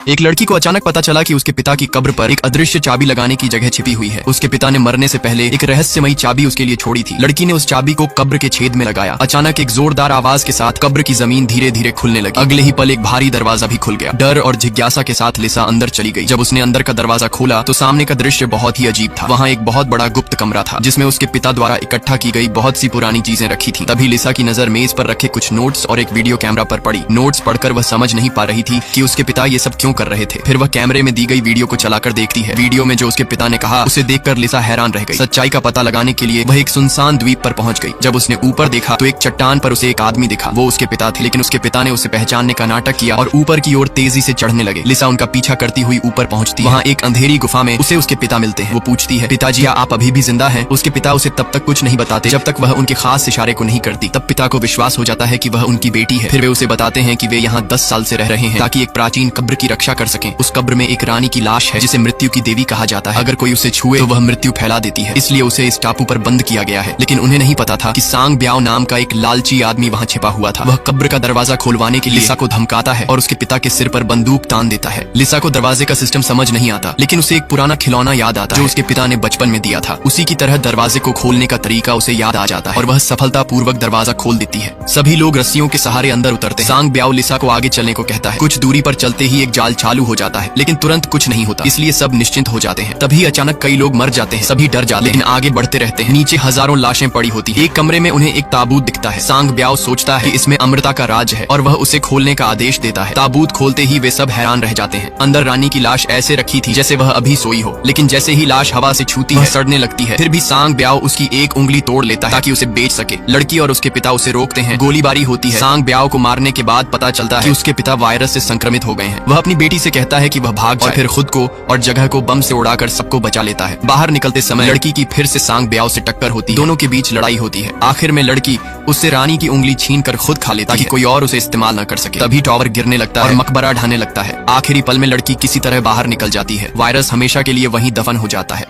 एक लड़की को अचानक पता चला कि उसके पिता की कब्र पर एक अदृश्य चाबी लगाने की जगह छिपी हुई है। उसके पिता ने मरने से पहले एक रहस्यमयी चाबी उसके लिए छोड़ी थी। लड़की ने उस चाबी को कब्र के छेद में लगाया। अचानक एक जोरदार आवाज के साथ कब्र की जमीन धीरे धीरे खुलने लगी। अगले ही पल एक भारी दरवाजा भी खुल गया। डर और जिज्ञासा के साथ लिसा अंदर चली गई। जब उसने अंदर का दरवाजा खोला तो सामने का दृश्य बहुत ही अजीब था। वहाँ एक बहुत बड़ा गुप्त कमरा था जिसमें उसके पिता द्वारा इकट्ठा की गई बहुत सी पुरानी चीजें रखी थी। तभी लिसा की नजर मेज पर रखे कुछ नोट्स और एक वीडियो कैमरा पर पड़ी। नोट्स पढ़कर वह समझ नहीं पा रही थी कि उसके पिता ये सब क्यों कर रहे थे। फिर वह कैमरे में दी गई वीडियो को चलाकर देखती है। वीडियो में जो उसके पिता ने कहा उसे देखकर लिसा हैरान रह गई। सच्चाई का पता लगाने के लिए वह एक सुनसान द्वीप पर पहुंच गई। जब उसने ऊपर देखा तो एक चट्टान पर उसे एक आदमी दिखा। वो उसके पिता थे, लेकिन उसके पिता ने उसे पहचानने का नाटक किया और ऊपर की ओर तेजी से चढ़ने लगे। लिसा उनका पीछा करती हुई ऊपर पहुंचती है। वहाँ एक अंधेरी गुफा में उसे उसके पिता मिलते हैं। वो पूछती है, पिताजी आप अभी भी जिंदा हैं? उसके पिता उसे तब तक कुछ नहीं बताते जब तक वह उनके खास इशारे को नहीं करती। तब पिता को विश्वास हो जाता है कि वह उनकी बेटी है। फिर वे उसे बताते हैं कि वे यहाँ 10 साल से रह रहे हैं ताकि एक प्राचीन कब्र की रक्षा कर सकें। उस कब्र में एक रानी की लाश है जिसे मृत्यु की देवी कहा जाता है। अगर कोई उसे छुए तो वह मृत्यु फैला देती है, इसलिए उसे इस टापू पर बंद किया गया है। लेकिन उन्हें नहीं पता था कि सांग ब्याओ नाम का एक लालची आदमी वहाँ छिपा हुआ था। वह कब्र का दरवाजा खोलवाने के लिए लिसा को धमकाता है और उसके पिता के सिर पर बंदूक तान देता है। लिसा को दरवाजे का सिस्टम समझ नहीं आता, लेकिन उसे एक पुराना खिलौना याद आता है जो उसके पिता ने बचपन में दिया था। उसी की तरह दरवाजे को खोलने का तरीका उसे याद आ जाता है और वह सफलता पूर्वक दरवाजा खोल देती है। सभी लोग रस्सियों के सहारे अंदर उतरते हैं। सांग ब्याओ लिसा को आगे चलने को कहता है। कुछ दूरी पर चलते ही एक जाल चालू हो जाता है, लेकिन तुरंत कुछ नहीं होता, इसलिए सब निश्चिंत हो जाते हैं। तभी अचानक कई लोग मर जाते हैं। सभी डर जाते हैं, लेकिन आगे बढ़ते रहते हैं। नीचे हजारों लाशें पड़ी होती हैं। एक कमरे में उन्हें एक ताबूत दिखता है। सांग ब्याओ सोचता है कि इसमें अमृता का राज है और वह उसे खोलने का आदेश देता है। ताबूत खोलते ही वे सब हैरान रह जाते हैं। अंदर रानी की लाश ऐसे रखी थी जैसे वह अभी सोई हो, लेकिन जैसे ही लाश हवा से छूती है सड़ने लगती है। फिर भी सांग ब्याओ उसकी एक उंगली तोड़ लेता है ताकि उसे बेच सके। लड़की और उसके पिता उसे रोकते हैं। गोलीबारी होती है। सांग ब्याओ को मारने के बाद पता चलता है कि उसके पिता वायरस से संक्रमित हो गए हैं। वह अपनी बेटी से कहता है कि वह भाग जाए और फिर खुद को और जगह को बम से उड़ाकर सबको बचा लेता है। बाहर निकलते समय लड़की की फिर से सांग ब्याओ से टक्कर होती है। दोनों के बीच लड़ाई होती है। आखिर में लड़की उससे रानी की उंगली छीन कर खुद खा लेती है ताकि कोई और उसे इस्तेमाल न कर सके। तभी टावर गिरने लगता है और मकबरा ढहने लगता है। आखिरी पल में लड़की किसी तरह बाहर निकल जाती है। वायरस हमेशा के लिए वहीं दफन हो जाता है।